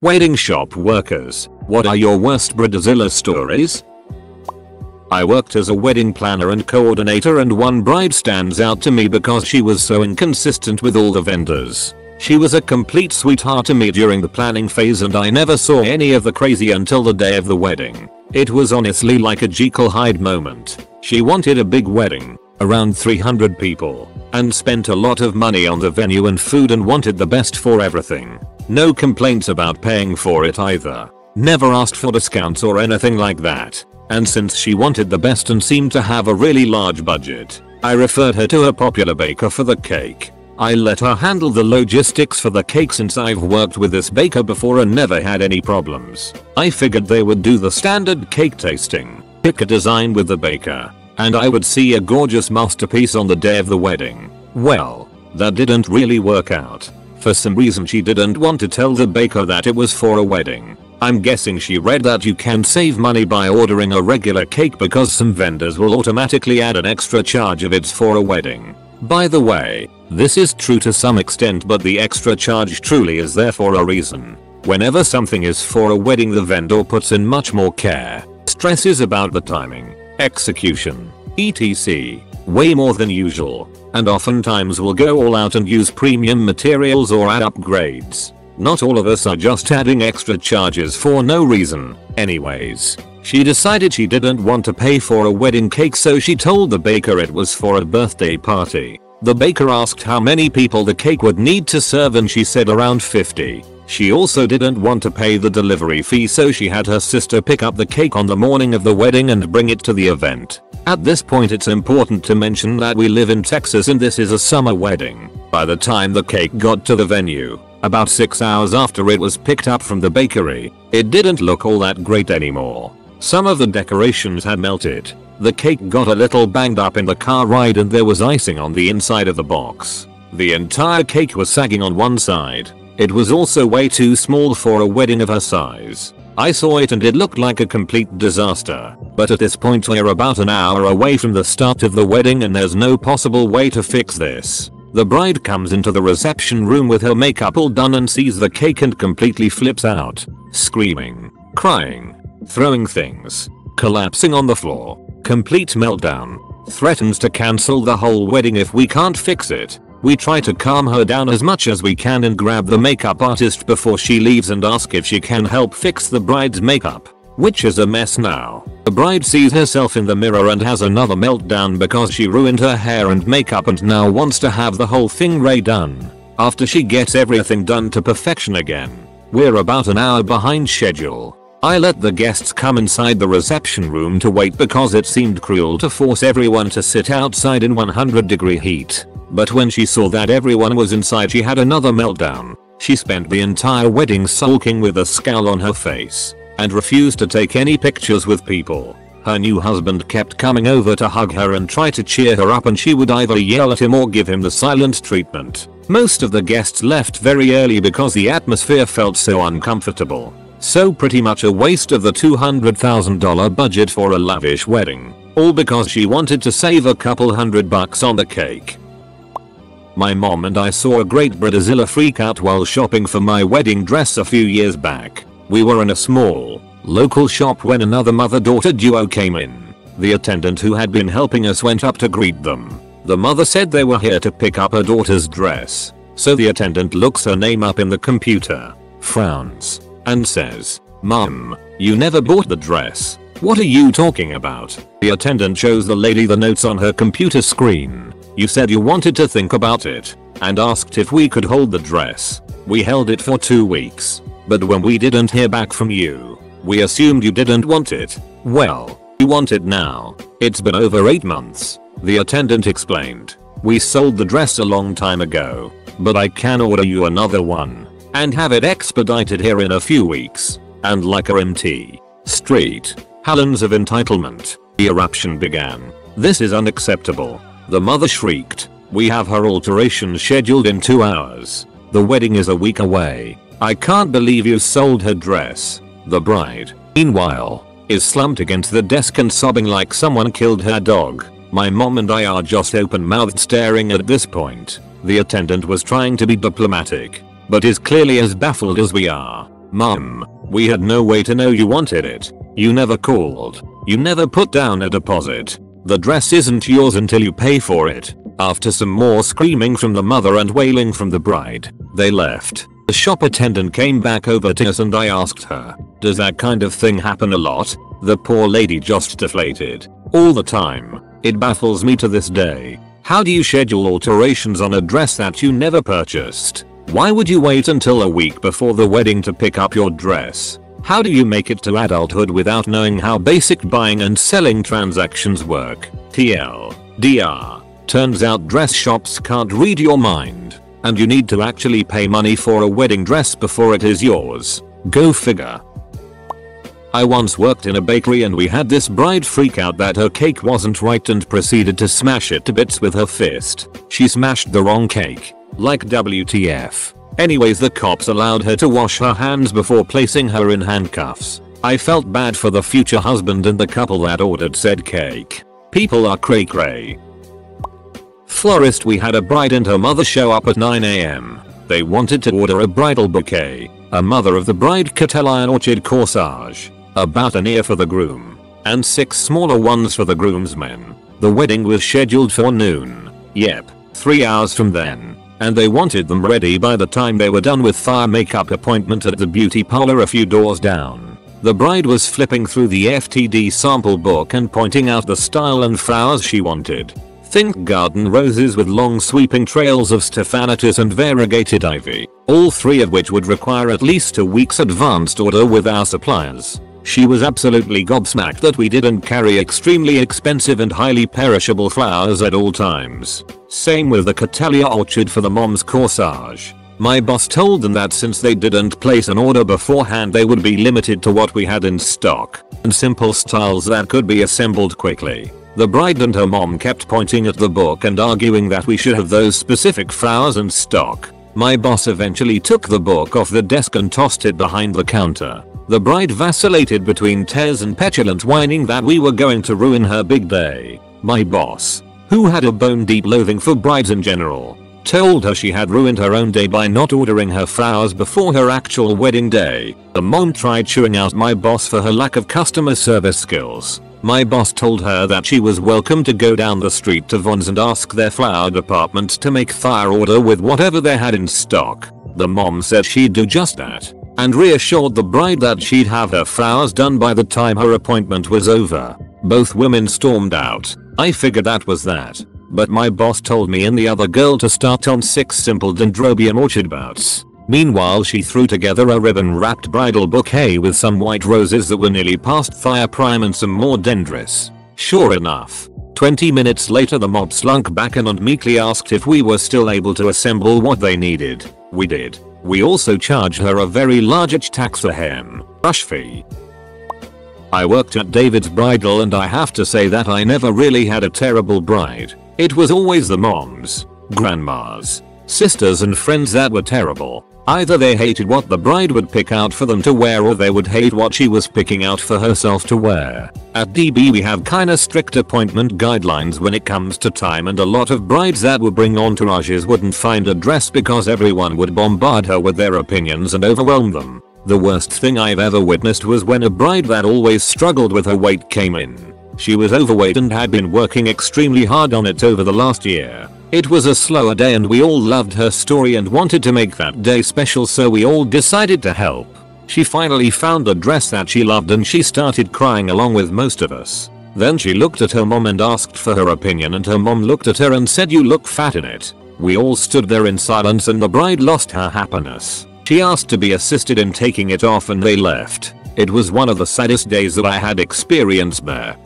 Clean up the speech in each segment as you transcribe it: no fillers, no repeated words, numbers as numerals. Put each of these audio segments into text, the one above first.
Wedding shop workers, what are your worst Bridezilla stories? I worked as a wedding planner and coordinator, and one bride stands out to me because she was so inconsistent with all the vendors. She was a complete sweetheart to me during the planning phase, and I never saw any of the crazy until the day of the wedding. It was honestly like a Jekyll Hyde moment. She wanted a big wedding, around 300 people, and spent a lot of money on the venue and food and wanted the best for everything. No complaints about paying for it either. Never asked for discounts or anything like that. And since she wanted the best and seemed to have a really large budget, I referred her to a popular baker for the cake. I let her handle the logistics for the cake since I've worked with this baker before and never had any problems. I figured they would do the standard cake tasting, pick a design with the baker, and I would see a gorgeous masterpiece on the day of the wedding. Well, that didn't really work out. For some reason she didn't want to tell the baker that it was for a wedding. I'm guessing she read that you can save money by ordering a regular cake because some vendors will automatically add an extra charge if it's for a wedding. By the way, this is true to some extent, but the extra charge truly is there for a reason. Whenever something is for a wedding, the vendor puts in much more care, stresses about the timing, execution, etc. way more than usual, and oftentimes will go all out and use premium materials or add upgrades. Not all of us are just adding extra charges for no reason. Anyways, she decided she didn't want to pay for a wedding cake, so she told the baker it was for a birthday party. The baker asked how many people the cake would need to serve, and she said around 50. She also didn't want to pay the delivery fee, so she had her sister pick up the cake on the morning of the wedding and bring it to the event. At this point, it's important to mention that we live in Texas and this is a summer wedding. By the time the cake got to the venue, about 6 hours after it was picked up from the bakery, it didn't look all that great anymore. Some of the decorations had melted. The cake got a little banged up in the car ride, and there was icing on the inside of the box. The entire cake was sagging on one side. It was also way too small for a wedding of her size. I saw it and it looked like a complete disaster. But at this point we're about an hour away from the start of the wedding and there's no possible way to fix this. The bride comes into the reception room with her makeup all done and sees the cake and completely flips out, screaming, crying, throwing things, collapsing on the floor, complete meltdown, threatens to cancel the whole wedding if we can't fix it. We try to calm her down as much as we can and grab the makeup artist before she leaves and ask if she can help fix the bride's makeup, which is a mess now. The bride sees herself in the mirror and has another meltdown because she ruined her hair and makeup and now wants to have the whole thing redone. After she gets everything done to perfection again, we're about an hour behind schedule. I let the guests come inside the reception room to wait because it seemed cruel to force everyone to sit outside in 100-degree heat. But when she saw that everyone was inside, she had another meltdown. She spent the entire wedding sulking with a scowl on her face and refused to take any pictures with people. Her new husband kept coming over to hug her and try to cheer her up, and she would either yell at him or give him the silent treatment. Most of the guests left very early because the atmosphere felt so uncomfortable. So pretty much a waste of the $200,000 budget for a lavish wedding, all because she wanted to save a couple $100 on the cake. My mom and I saw a great Bridezilla freak out while shopping for my wedding dress a few years back. We were in a small, local shop when another mother-daughter duo came in. The attendant who had been helping us went up to greet them. The mother said they were here to pick up her daughter's dress. So the attendant looks her name up in the computer, frowns, and says, "Mom, you never bought the dress. What are you talking about?" The attendant shows the lady the notes on her computer screen. "You said you wanted to think about it and asked if we could hold the dress. We held it for 2 weeks, but when we didn't hear back from you, we assumed you didn't want it. Well, you want it now. It's been over 8 months. The attendant explained. "We sold the dress a long time ago, but I can order you another one and have it expedited here in a few weeks." And like a MT Street Helens of entitlement, the eruption began. "This is unacceptable." The mother shrieked. "We have her alteration scheduled in 2 hours. The wedding is a week away. I can't believe you sold her dress." The bride, meanwhile, is slumped against the desk and sobbing like someone killed her dog. My mom and I are just open-mouthed staring at this point. The attendant was trying to be diplomatic, but is clearly as baffled as we are. Mom, we had no way to know you wanted it. You never called. You never put down a deposit. The dress isn't yours until you pay for it. After some more screaming from the mother and wailing from the bride, they left. The shop attendant came back over to us and I asked her, does that kind of thing happen a lot? The poor lady just deflated. All the time. It baffles me to this day. How do you schedule alterations on a dress that you never purchased? Why would you wait until a week before the wedding to pick up your dress? How do you make it to adulthood without knowing how basic buying and selling transactions work? TLDR. Turns out dress shops can't read your mind. And you need to actually pay money for a wedding dress before it is yours. Go figure. I once worked in a bakery and we had this bride freak out that her cake wasn't right and proceeded to smash it to bits with her fist. She smashed the wrong cake. Like WTF. Anyways, the cops allowed her to wash her hands before placing her in handcuffs. I felt bad for the future husband and the couple that ordered said cake. People are cray cray. Florist, we had a bride and her mother show up at 9 AM. They wanted to order a bridal bouquet. A mother of the bride could tell an orchid corsage. About an ear for the groom. And 6 smaller ones for the groomsmen. The wedding was scheduled for noon. Yep, 3 hours from then. And they wanted them ready by the time they were done with fire makeup appointment at the beauty parlor a few doors down. The bride was flipping through the FTD sample book and pointing out the style and flowers she wanted. Think garden roses with long sweeping trails of stephanotis and variegated ivy, all 3 of which would require at least a week's advanced order with our suppliers. She was absolutely gobsmacked that we didn't carry extremely expensive and highly perishable flowers at all times. Same with the Catalia orchid for the mom's corsage. My boss told them that since they didn't place an order beforehand they would be limited to what we had in stock and simple styles that could be assembled quickly. The bride and her mom kept pointing at the book and arguing that we should have those specific flowers in stock. My boss eventually took the book off the desk and tossed it behind the counter. The bride vacillated between tears and petulant whining that we were going to ruin her big day. My boss, who had a bone-deep loathing for brides in general, told her she had ruined her own day by not ordering her flowers before her actual wedding day. The mom tried chewing out my boss for her lack of customer service skills. My boss told her that she was welcome to go down the street to Vaughn's and ask their flower department to make fire order with whatever they had in stock. The mom said she'd do just that and reassured the bride that she'd have her flowers done by the time her appointment was over. Both women stormed out. I figured that was that. But my boss told me and the other girl to start on 6 simple dendrobium orchid bouts. Meanwhile, she threw together a ribbon-wrapped bridal bouquet with some white roses that were nearly past fire prime and some more dendris. Sure enough, 20 minutes later the mob slunk back in and meekly asked if we were still able to assemble what they needed. We did. We also charged her a very large tax-a-hem rush fee. I worked at David's Bridal and I have to say that I never really had a terrible bride. It was always the moms, grandmas, sisters and friends that were terrible. Either they hated what the bride would pick out for them to wear or they would hate what she was picking out for herself to wear. At DB we have kinda strict appointment guidelines when it comes to time and a lot of brides that would bring entourages wouldn't find a dress because everyone would bombard her with their opinions and overwhelm them. The worst thing I've ever witnessed was when a bride that always struggled with her weight came in. She was overweight and had been working extremely hard on it over the last year. It was a slower day and we all loved her story and wanted to make that day special, so we all decided to help. She finally found a dress that she loved and she started crying along with most of us. Then she looked at her mom and asked for her opinion and her mom looked at her and said, "You look fat in it." We all stood there in silence and the bride lost her happiness. She asked to be assisted in taking it off and they left. It was one of the saddest days that I had experienced there.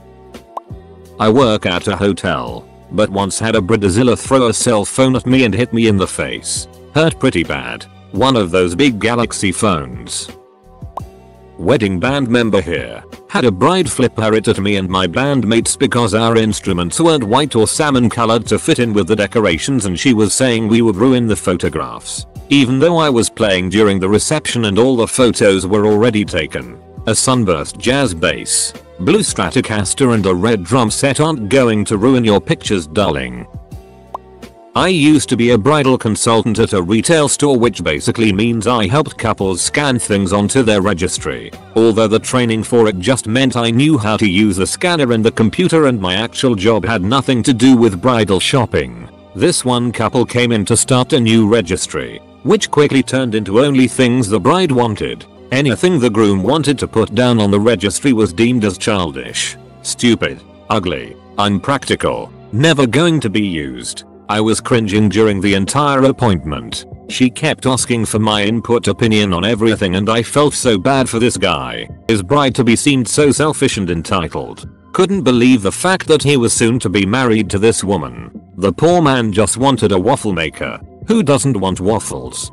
I work at a hotel, but once had a Bridezilla throw a cell phone at me and hit me in the face. Hurt pretty bad. One of those big Galaxy phones. Wedding band member here. Had a bride flip her it at me and my bandmates because our instruments weren't white or salmon colored to fit in with the decorations and she was saying we would ruin the photographs. Even though I was playing during the reception and all the photos were already taken. A sunburst jazz bass, blue Stratocaster and a red drum set aren't going to ruin your pictures, darling. I used to be a bridal consultant at a retail store, which basically means I helped couples scan things onto their registry. Although the training for it just meant I knew how to use the scanner and the computer, and my actual job had nothing to do with bridal shopping. This one couple came in to start a new registry, which quickly turned into only things the bride wanted. Anything the groom wanted to put down on the registry was deemed as childish, stupid, ugly, unpractical, never going to be used. I was cringing during the entire appointment. She kept asking for my opinion on everything, and I felt so bad for this guy. His bride-to-be seemed so selfish and entitled. Couldn't believe the fact that he was soon to be married to this woman. The poor man just wanted a waffle maker. Who doesn't want waffles?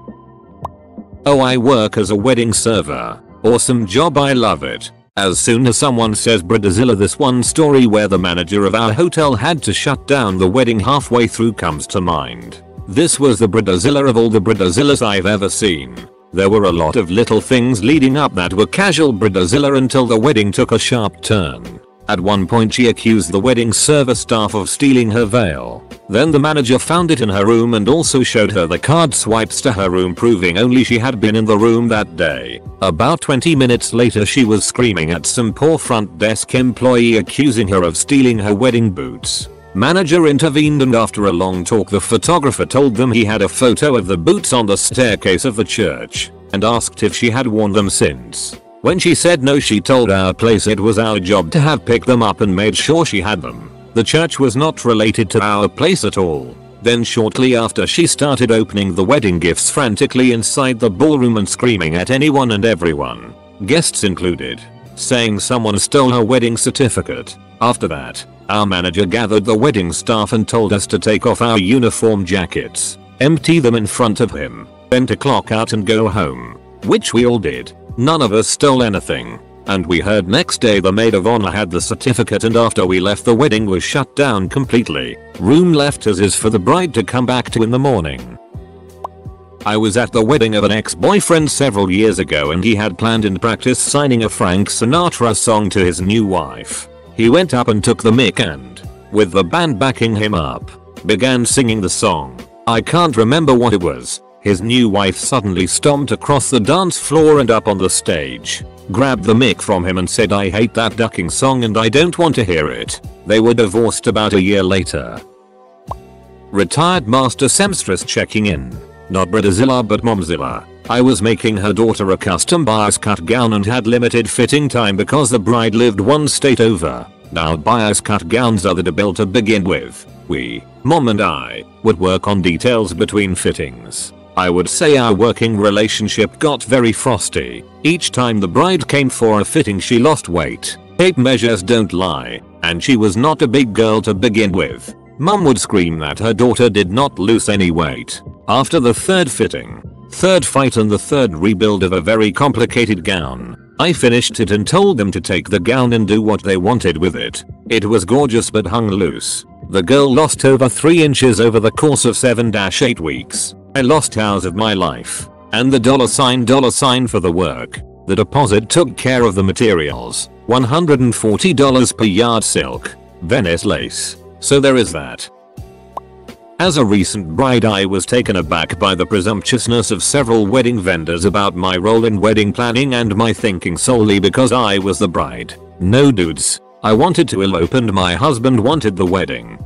Oh, I work as a wedding server. Awesome job, I love it. As soon as someone says Bridezilla, this one story where the manager of our hotel had to shut down the wedding halfway through comes to mind. This was the Bridezilla of all the Bridezillas I've ever seen. There were a lot of little things leading up that were casual Bridezilla until the wedding took a sharp turn. At one point she accused the wedding server staff of stealing her veil. Then the manager found it in her room and also showed her the card swipes to her room, proving only she had been in the room that day. About 20 minutes later she was screaming at some poor front desk employee accusing her of stealing her wedding boots. Manager intervened, and after a long talk the photographer told them he had a photo of the boots on the staircase of the church and asked if she had worn them since. When she said no, she told our place it was our job to have picked them up and made sure she had them. The church was not related to our place at all. Then shortly after she started opening the wedding gifts frantically inside the ballroom and screaming at anyone and everyone, guests included, saying someone stole her wedding certificate. After that, our manager gathered the wedding staff and told us to take off our uniform jackets, empty them in front of him, then to clock out and go home, which we all did. None of us stole anything. And we heard next day the maid of honor had the certificate, and after we left the wedding was shut down completely. Room left as is for the bride to come back to in the morning. I was at the wedding of an ex-boyfriend several years ago, and he had planned and practiced signing a Frank Sinatra song to his new wife. He went up and took the mic and, with the band backing him up, began singing the song. I can't remember what it was. His new wife suddenly stomped across the dance floor and up on the stage, grabbed the mic from him and said, "I hate that ducking song and I don't want to hear it." They were divorced about a year later. Retired master seamstress checking in. Not Bridezilla but Momzilla. I was making her daughter a custom bias cut gown and had limited fitting time because the bride lived one state over. Now bias cut gowns are the bill to begin with. We, mom and I, would work on details between fittings. I would say our working relationship got very frosty. Each time the bride came for a fitting she lost weight. Tape measures don't lie, and she was not a big girl to begin with. Mum would scream that her daughter did not lose any weight. After the third fitting, third fight and the third rebuild of a very complicated gown, I finished it and told them to take the gown and do what they wanted with it. It was gorgeous but hung loose. The girl lost over 3 inches over the course of 7-8 weeks. I lost hours of my life. And the $sign for the work. The deposit took care of the materials. $140 per yard silk. Venice lace. So there is that. As a recent bride, I was taken aback by the presumptuousness of several wedding vendors about my role in wedding planning and my thinking solely because I was the bride. No dudes. I wanted to elope and my husband wanted the wedding.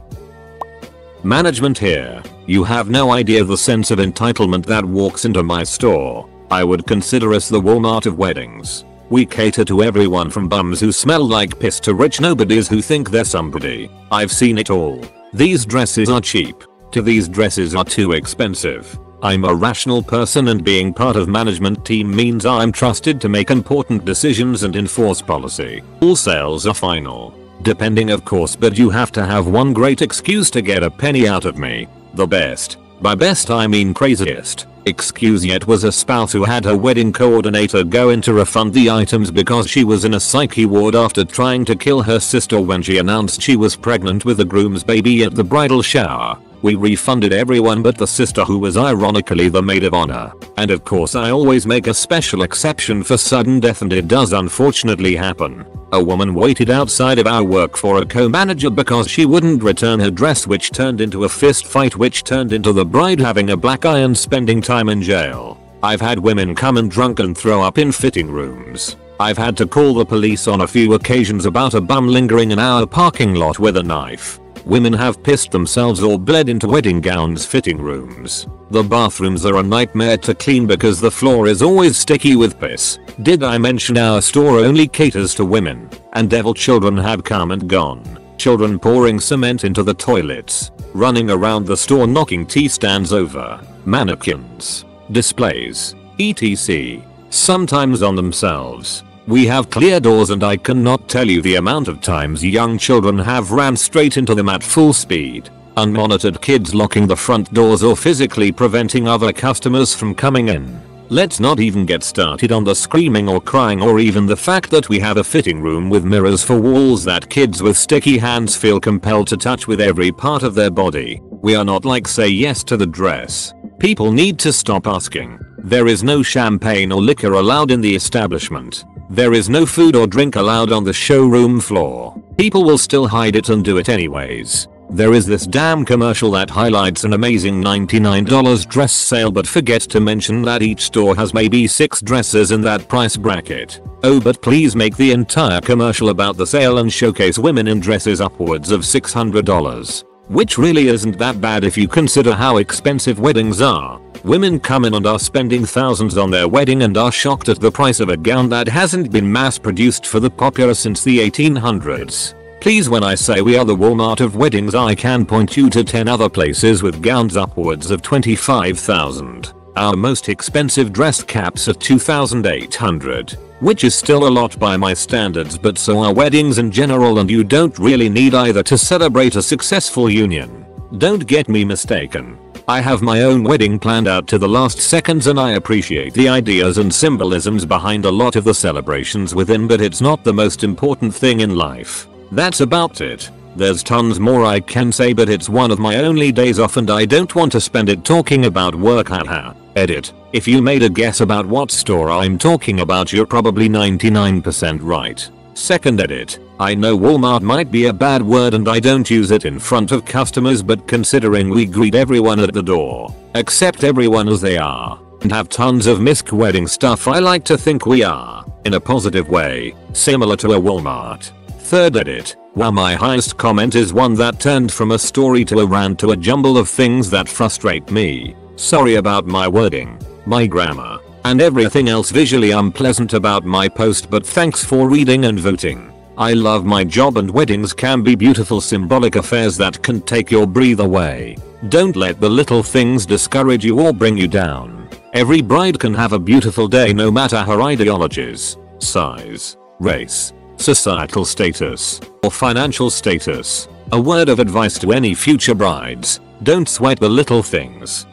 Management here. You have no idea the sense of entitlement that walks into my store. I would consider us the Walmart of weddings. We cater to everyone from bums who smell like piss to rich nobodies who think they're somebody. I've seen it all. These dresses are cheap. To these dresses are too expensive. I'm a rational person and being part of management team means I'm trusted to make important decisions and enforce policy. All sales are final. Depending of course, but you have to have one great excuse to get a penny out of me. The best, by best I mean craziest, excuse yet was a spouse who had her wedding coordinator go in to refund the items because she was in a psyche ward after trying to kill her sister when she announced she was pregnant with the groom's baby at the bridal shower. We refunded everyone but the sister, who was ironically the maid of honor. And of course I always make a special exception for sudden death, and it does unfortunately happen. A woman waited outside of our work for a co-manager because she wouldn't return her dress, which turned into a fist fight, which turned into the bride having a black eye and spending time in jail. I've had women come in drunk and throw up in fitting rooms. I've had to call the police on a few occasions about a bum lingering in our parking lot with a knife. Women have pissed themselves or bled into wedding gowns fitting rooms. The bathrooms are a nightmare to clean because the floor is always sticky with piss. Did I mention our store only caters to women? And devil children have come and gone. Children pouring cement into the toilets. Running around the store knocking tea stands over. Mannequins. Displays. etc. Sometimes on themselves. We have clear doors and I cannot tell you the amount of times young children have ran straight into them at full speed. Unmonitored kids locking the front doors or physically preventing other customers from coming in. Let's not even get started on the screaming or crying or even the fact that we have a fitting room with mirrors for walls that kids with sticky hands feel compelled to touch with every part of their body. We are not like say yes to the dress. People need to stop asking. There is no champagne or liquor allowed in the establishment. There is no food or drink allowed on the showroom floor. People will still hide it and do it anyways. There is this damn commercial that highlights an amazing $99 dress sale but forget to mention that each store has maybe 6 dresses in that price bracket. Oh, but please make the entire commercial about the sale and showcase women in dresses upwards of $600. Which really isn't that bad if you consider how expensive weddings are. Women come in and are spending thousands on their wedding and are shocked at the price of a gown that hasn't been mass produced for the popular since the 1800s. Please, when I say we are the Walmart of weddings, I can point you to 10 other places with gowns upwards of $25,000. Our most expensive dress caps at $2,800. Which is still a lot by my standards, but so are weddings in general, and you don't really need either to celebrate a successful union. Don't get me mistaken. I have my own wedding planned out to the last seconds and I appreciate the ideas and symbolisms behind a lot of the celebrations within, but it's not the most important thing in life. That's about it. There's tons more I can say, but it's one of my only days off and I don't want to spend it talking about work. Haha. Edit. If you made a guess about what store I'm talking about, you're probably 99% right. Second edit. I know Walmart might be a bad word and I don't use it in front of customers, but considering we greet everyone at the door, accept everyone as they are, and have tons of misc wedding stuff, I like to think we are, in a positive way, similar to a Walmart. Third edit. Wow, my highest comment is one that turned from a story to a rant to a jumble of things that frustrate me. Sorry about my wording, my grammar, and everything else visually unpleasant about my post, but thanks for reading and voting. I love my job and weddings can be beautiful symbolic affairs that can take your breath away. Don't let the little things discourage you or bring you down. Every bride can have a beautiful day no matter her ideologies, size, race, societal status, or financial status. A word of advice to any future brides: don't sweat the little things.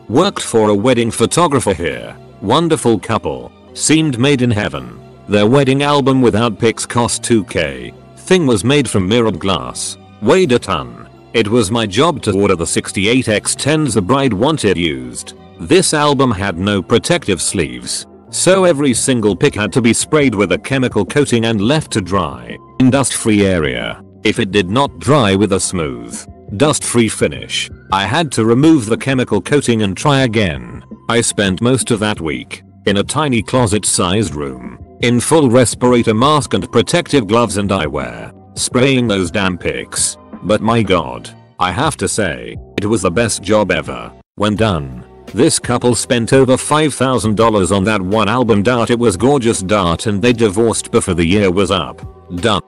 Worked for a wedding photographer here. Wonderful couple. Seemed made in heaven. Their wedding album without pics cost $2K. Thing was made from mirrored glass. Weighed a ton. It was my job to order the 68x10s the bride wanted used. This album had no protective sleeves, so every single pic had to be sprayed with a chemical coating and left to dry in dust-free area. If it did not dry with a smooth, dust-free finish, I had to remove the chemical coating and try again. I spent most of that week in a tiny closet-sized room, in full respirator mask and protective gloves and eyewear, spraying those damn pics. But my god, I have to say, it was the best job ever. When done, this couple spent over $5,000 on that one album. It was gorgeous. And they divorced before the year was up. Done.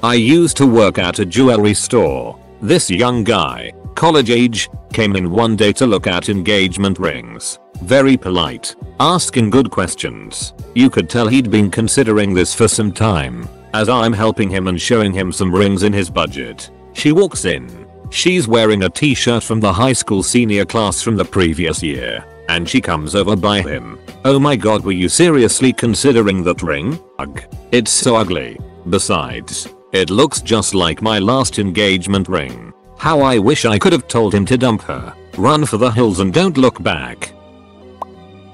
I used to work at a jewelry store. This young guy, college age, came in one day to look at engagement rings. Very polite, asking good questions. You could tell he'd been considering this for some time, as I'm helping him and showing him some rings in his budget. She walks in. She's wearing a t-shirt from the high school senior class from the previous year, and she comes over by him. Oh my god, were you seriously considering that ring? Ugh. It's so ugly. Besides, it looks just like my last engagement ring. How I wish I could have told him to dump her. Run for the hills and don't look back.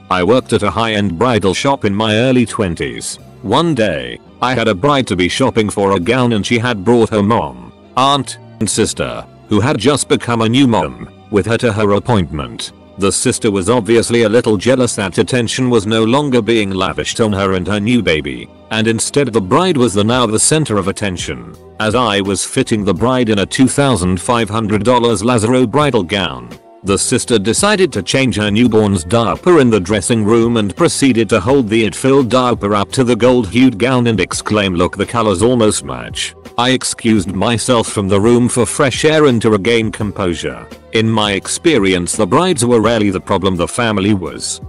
I worked at a high-end bridal shop in my early 20s. One day, I had a bride to be shopping for a gown and she had brought her mom, aunt, and sister, who had just become a new mom, with her to her appointment. The sister was obviously a little jealous that attention was no longer being lavished on her and her new baby, and instead the bride was now the center of attention. As I was fitting the bride in a $2,500 Lazaro bridal gown, the sister decided to change her newborn's diaper in the dressing room and proceeded to hold the it-filled diaper up to the gold-hued gown and exclaim, "Look, the colors almost match." I excused myself from the room for fresh air and to regain composure. In my experience, the brides were rarely the problem, the family was.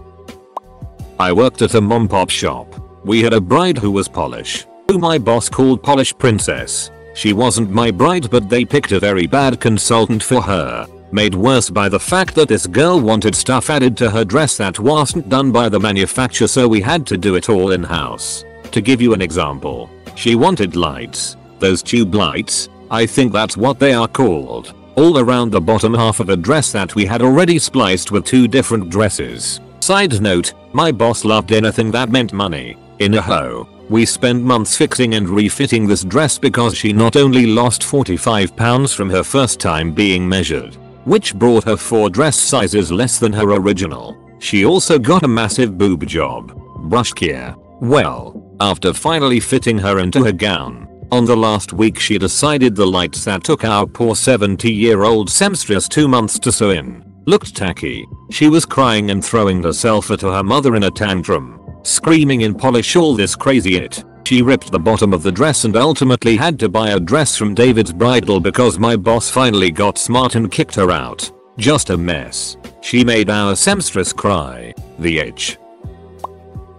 I worked at a mom-pop shop. We had a bride who was Polish, who my boss called Polish Princess. She wasn't my bride, but they picked a very bad consultant for her. Made worse by the fact that this girl wanted stuff added to her dress that wasn't done by the manufacturer, so we had to do it all in-house. To give you an example, she wanted lights. Those tube lights, I think that's what they are called, all around the bottom half of a dress that we had already spliced with 2 different dresses. Side note, my boss loved anything that meant money. In a hoe, we spent months fixing and refitting this dress because she not only lost 45 pounds from her first time being measured, which brought her 4 dress sizes less than her original, she also got a massive boob job. Brush gear. Well, after finally fitting her into her gown, on the last week she decided the lights that took our poor 70-year-old seamstress 2 months to sew in looked tacky. She was crying and throwing herself at her mother in a tantrum, screaming in Polish all this crazy it. She ripped the bottom of the dress and ultimately had to buy a dress from David's Bridal because my boss finally got smart and kicked her out. Just a mess. She made our seamstress cry. The H.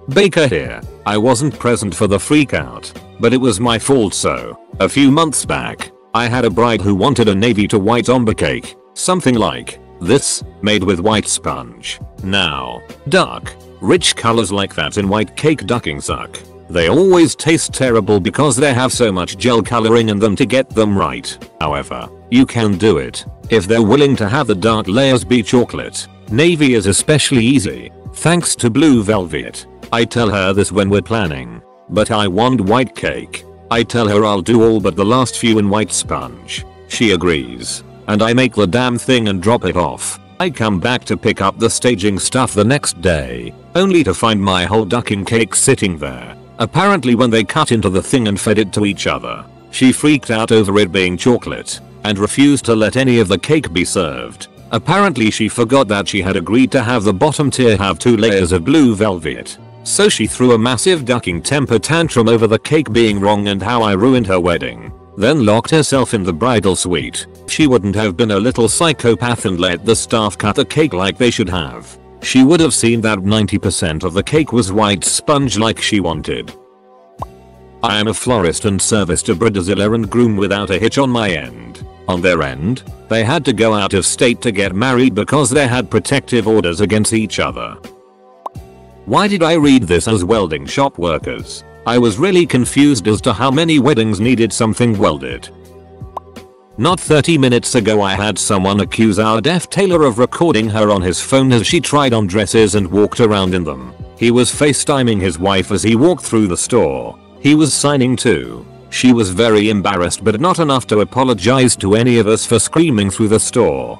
Baker here. I wasn't present for the freak out, but it was my fault. So, a few months back, I had a bride who wanted a navy to white ombre cake, something like this, made with white sponge. Now, dark, rich colors like that in white cake ducking suck. They always taste terrible because they have so much gel coloring in them to get them right. However, you can do it if they're willing to have the dark layers be chocolate. Navy is especially easy, thanks to blue velvet. I tell her this when we're planning, but I want white cake. I tell her I'll do all but the last few in white sponge. She agrees, and I make the damn thing and drop it off. I come back to pick up the staging stuff the next day, only to find my whole ducking cake sitting there. Apparently when they cut into the thing and fed it to each other, she freaked out over it being chocolate and refused to let any of the cake be served. Apparently she forgot that she had agreed to have the bottom tier have 2 layers of blue velvet. So she threw a massive ducking temper tantrum over the cake being wrong and how I ruined her wedding. Then locked herself in the bridal suite. She wouldn't have been a little psychopath and let the staff cut the cake like they should have. She would have seen that 90% of the cake was white sponge like she wanted. I am a florist and service to Bridezilla and groom without a hitch on my end. On their end, they had to go out of state to get married because they had protective orders against each other. Why did I read this as welding shop workers? I was really confused as to how many weddings needed something welded. Not 30 minutes ago I had someone accuse our deaf tailor of recording her on his phone as she tried on dresses and walked around in them. He was FaceTiming his wife as he walked through the store. He was signing too. She was very embarrassed but not enough to apologize to any of us for screaming through the store.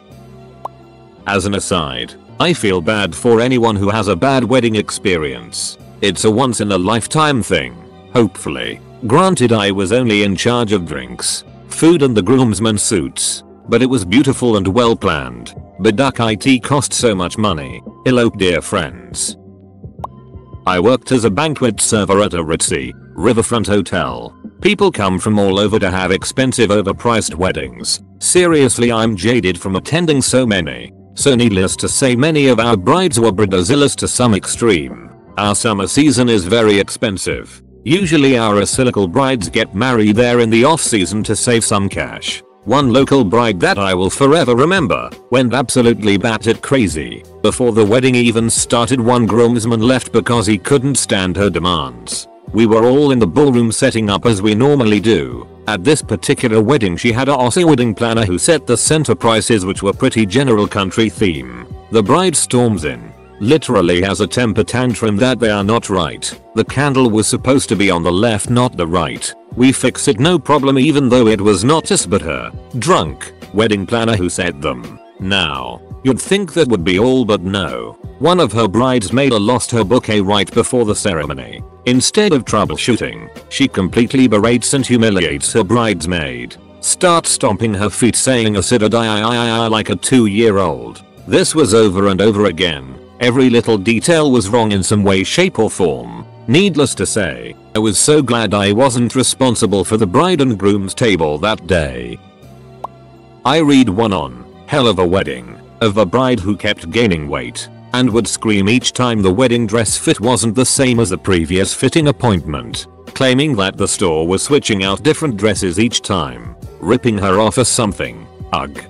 As an aside, I feel bad for anyone who has a bad wedding experience. It's a once in a lifetime thing, hopefully. Granted, I was only in charge of drinks, food and the groomsmen suits, but it was beautiful and well planned. But duck IT cost so much money. Elope, dear friends. I worked as a banquet server at a ritzy, riverfront hotel. People come from all over to have expensive overpriced weddings. Seriously, I'm jaded from attending so many. So needless to say, many of our brides were Bridezillas to some extreme. Our summer season is very expensive. Usually our cyclical brides get married there in the off season to save some cash. One local bride that I will forever remember went absolutely batshit crazy. Before the wedding even started, one groomsman left because he couldn't stand her demands. We were all in the ballroom setting up as we normally do. At this particular wedding she had a Aussie wedding planner who set the center prices, which were pretty general country theme. The bride storms in, literally has a temper tantrum that they are not right. The candle was supposed to be on the left, not the right. We fix it no problem, even though it was not us but her drunk wedding planner who said them. Now, you'd think that would be all, but no. One of her bridesmaids lost her bouquet right before the ceremony. Instead of troubleshooting, she completely berates and humiliates her bridesmaid. Starts stomping her feet, saying a sit like a 2-year-old. This was over and over again. Every little detail was wrong in some way, shape or form. Needless to say, I was so glad I wasn't responsible for the bride and groom's table that day. I read one on Hell of a Wedding of a bride who kept gaining weight and would scream each time the wedding dress fit wasn't the same as the previous fitting appointment, claiming that the store was switching out different dresses each time, ripping her off or something. Ugh.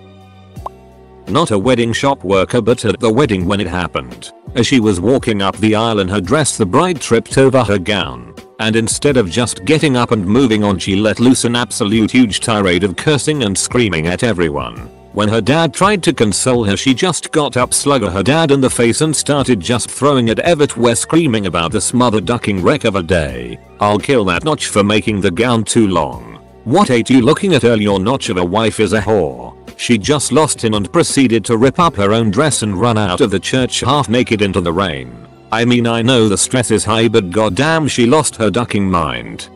Not a wedding shop worker, but at the wedding when it happened. As she was walking up the aisle in her dress, the bride tripped over her gown, and instead of just getting up and moving on, she let loose an absolute huge tirade of cursing and screaming at everyone. When her dad tried to console her, she just got up, slugged her dad in the face, and started just throwing at everywhere, screaming about the smother ducking wreck of a day. I'll kill that notch for making the gown too long. What ain't you looking at, earl? Your notch of a wife is a whore. She just lost him and proceeded to rip up her own dress and run out of the church half naked into the rain. I mean, I know the stress is high, but goddamn, she lost her ducking mind.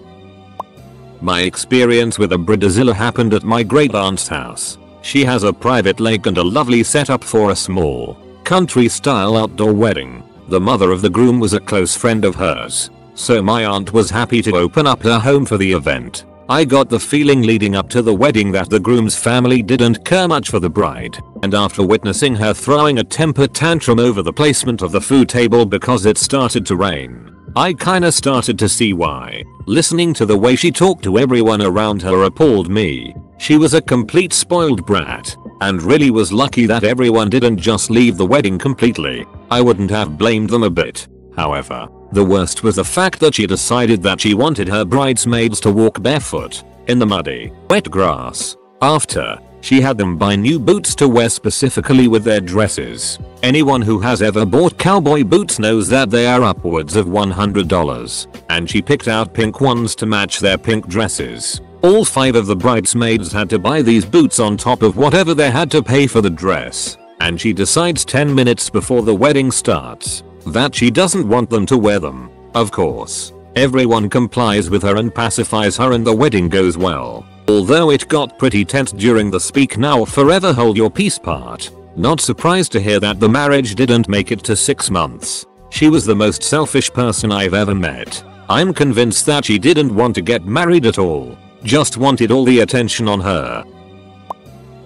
My experience with a Bridezilla happened at my great aunt's house. She has a private lake and a lovely setup for a small, country-style outdoor wedding. The mother of the groom was a close friend of hers, so my aunt was happy to open up her home for the event. I got the feeling leading up to the wedding that the groom's family didn't care much for the bride, and after witnessing her throwing a temper tantrum over the placement of the food table because it started to rain, I kinda started to see why. Listening to the way she talked to everyone around her appalled me. She was a complete spoiled brat, and really was lucky that everyone didn't just leave the wedding completely. I wouldn't have blamed them a bit. However, the worst was the fact that she decided that she wanted her bridesmaids to walk barefoot in the muddy, wet grass after she had them buy new boots to wear specifically with their dresses. Anyone who has ever bought cowboy boots knows that they are upwards of $100, and she picked out pink ones to match their pink dresses. All 5 of the bridesmaids had to buy these boots on top of whatever they had to pay for the dress, and she decides 10 minutes before the wedding starts that she doesn't want them to wear them. Of course, everyone complies with her and pacifies her, and the wedding goes well. Although it got pretty tense during the speak now or forever hold your peace part. Not surprised to hear that the marriage didn't make it to 6 months. She was the most selfish person I've ever met. I'm convinced that she didn't want to get married at all, just wanted all the attention on her.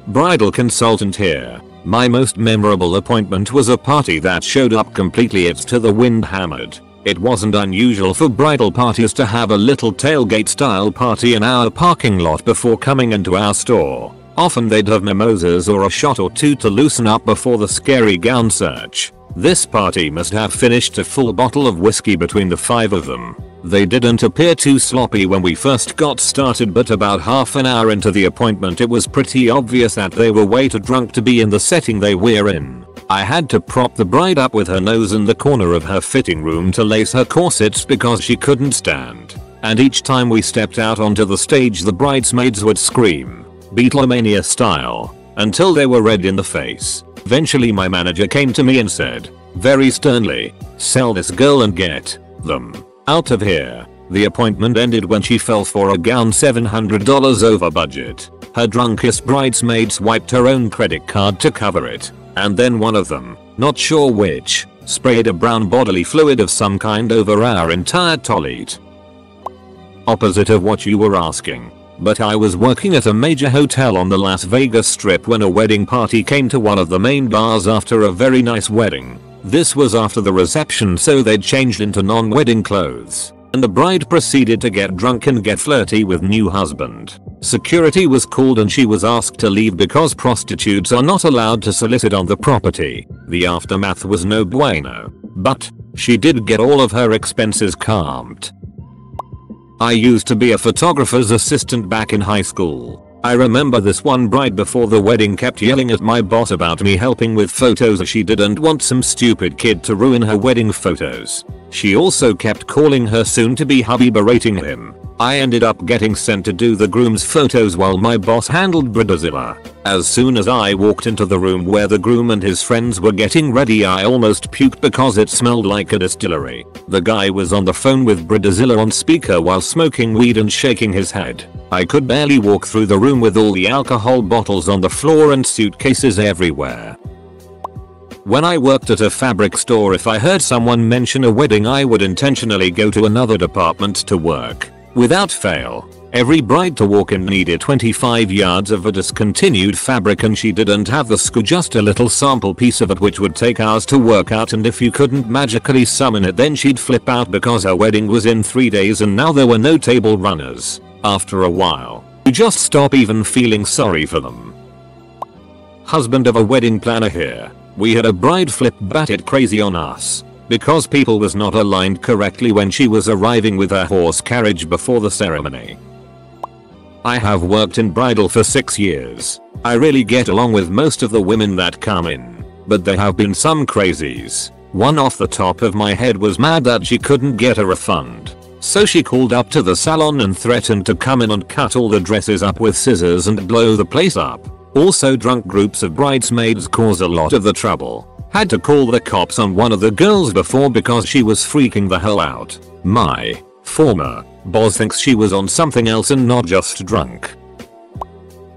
Bridal consultant here. My most memorable appointment was a party that showed up completely to the wind hammered. It wasn't unusual for bridal parties to have a little tailgate style party in our parking lot before coming into our store. Often they'd have mimosas or a shot or two to loosen up before the scary gown search. This party must have finished a full bottle of whiskey between the 5 of them. They didn't appear too sloppy when we first got started, but about half an hour into the appointment it was pretty obvious that they were way too drunk to be in the setting they were in. I had to prop the bride up with her nose in the corner of her fitting room to lace her corsets because she couldn't stand. And each time we stepped out onto the stage the bridesmaids would scream, Beatlemania style, until they were red in the face. Eventually my manager came to me and said, very sternly, sell this girl and get them out of here. The appointment ended when she fell for a gown $700 over budget. Her drunkest bridesmaids wiped her own credit card to cover it, and then one of them, not sure which, sprayed a brown bodily fluid of some kind over our entire toilet. Opposite of what you were asking, but I was working at a major hotel on the Las Vegas Strip when a wedding party came to one of the main bars after a very nice wedding. This was after the reception, so they'd changed into non-wedding clothes, and the bride proceeded to get drunk and get flirty with new husband. Security was called and she was asked to leave because prostitutes are not allowed to solicit on the property. The aftermath was no bueno, but she did get all of her expenses calmed. I used to be a photographer's assistant back in high school. I remember this one bride before the wedding kept yelling at my boss about me helping with photos as she didn't want some stupid kid to ruin her wedding photos. She also kept calling her soon-to-be hubby berating him. I ended up getting sent to do the groom's photos while my boss handled Bridezilla. As soon as I walked into the room where the groom and his friends were getting ready, I almost puked because it smelled like a distillery. The guy was on the phone with Bridezilla on speaker while smoking weed and shaking his head. I could barely walk through the room with all the alcohol bottles on the floor and suitcases everywhere. When I worked at a fabric store, if I heard someone mention a wedding, I would intentionally go to another department to work. Without fail, every bride to walk in needed 25 yards of a discontinued fabric, and she didn't have the SKU, just a little sample piece of it which would take hours to work out, and if you couldn't magically summon it then she'd flip out because her wedding was in 3 days and now there were no table runners. After a while, you just stop even feeling sorry for them. Husband of a wedding planner here. We had a bride flip batshit crazy on us because people was not aligned correctly when she was arriving with her horse carriage before the ceremony. I have worked in bridal for 6 years. I really get along with most of the women that come in, but there have been some crazies. One off the top of my head was mad that she couldn't get a refund, so she called up to the salon and threatened to come in and cut all the dresses up with scissors and blow the place up. Also, drunk groups of bridesmaids cause a lot of the trouble. Had to call the cops on one of the girls before because she was freaking the hell out. My former boss thinks she was on something else and not just drunk.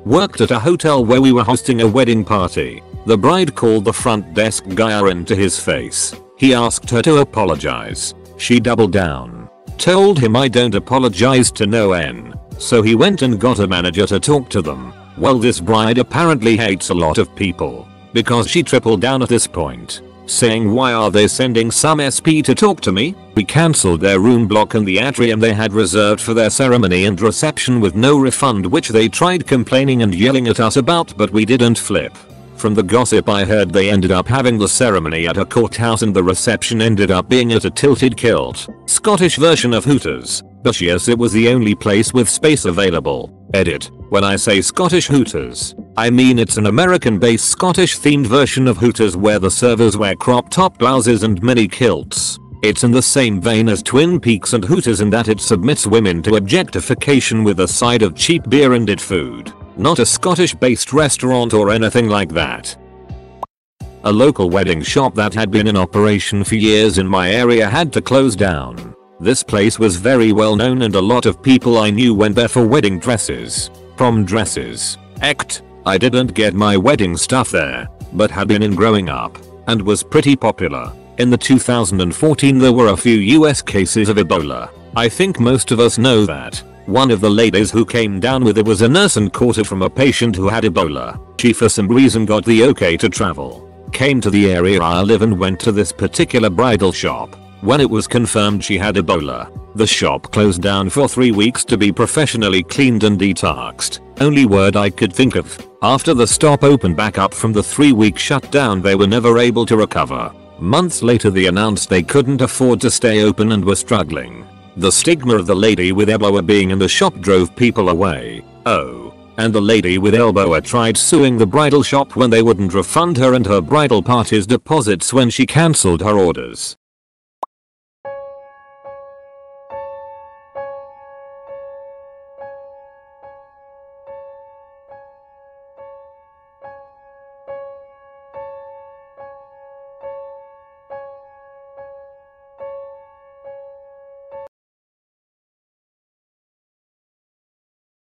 Worked at a hotel where we were hosting a wedding party. The bride called the front desk guy into his face. He asked her to apologize. She doubled down. Told him I don't apologize to no one. So he went and got a manager to talk to them. Well, this bride apparently hates a lot of people, because she tripled down at this point, saying, why are they sending some SP to talk to me? We cancelled their room block and the atrium they had reserved for their ceremony and reception with no refund, which they tried complaining and yelling at us about, but we didn't flip. From the gossip I heard, they ended up having the ceremony at a courthouse and the reception ended up being at a Tilted Kilt, Scottish version of Hooters. But yes, it was the only place with space available. Edit. When I say Scottish Hooters, I mean it's an American-based Scottish themed version of Hooters where the servers wear crop top blouses and mini kilts. It's in the same vein as Twin Peaks and Hooters in that it submits women to objectification with a side of cheap beer and it food. Not a Scottish-based restaurant or anything like that. A local wedding shop that had been in operation for years in my area had to close down. This place was very well known and a lot of people I knew went there for wedding dresses, prom dresses, I didn't get my wedding stuff there, but had been in growing up, and was pretty popular. In the 2014 there were a few US cases of Ebola. I think most of us know that. One of the ladies who came down with it was a nurse and caught it from a patient who had Ebola. She for some reason got the okay to travel, came to the area I live and went to this particular bridal shop. When it was confirmed she had Ebola, the shop closed down for 3 weeks to be professionally cleaned and detoxed. Only word I could think of. After the stop opened back up from the 3-week shutdown, they were never able to recover. Months later they announced they couldn't afford to stay open and were struggling. The stigma of the lady with Ebola being in the shop drove people away. Oh, and the lady with Ebola tried suing the bridal shop when they wouldn't refund her and her bridal party's deposits when she cancelled her orders.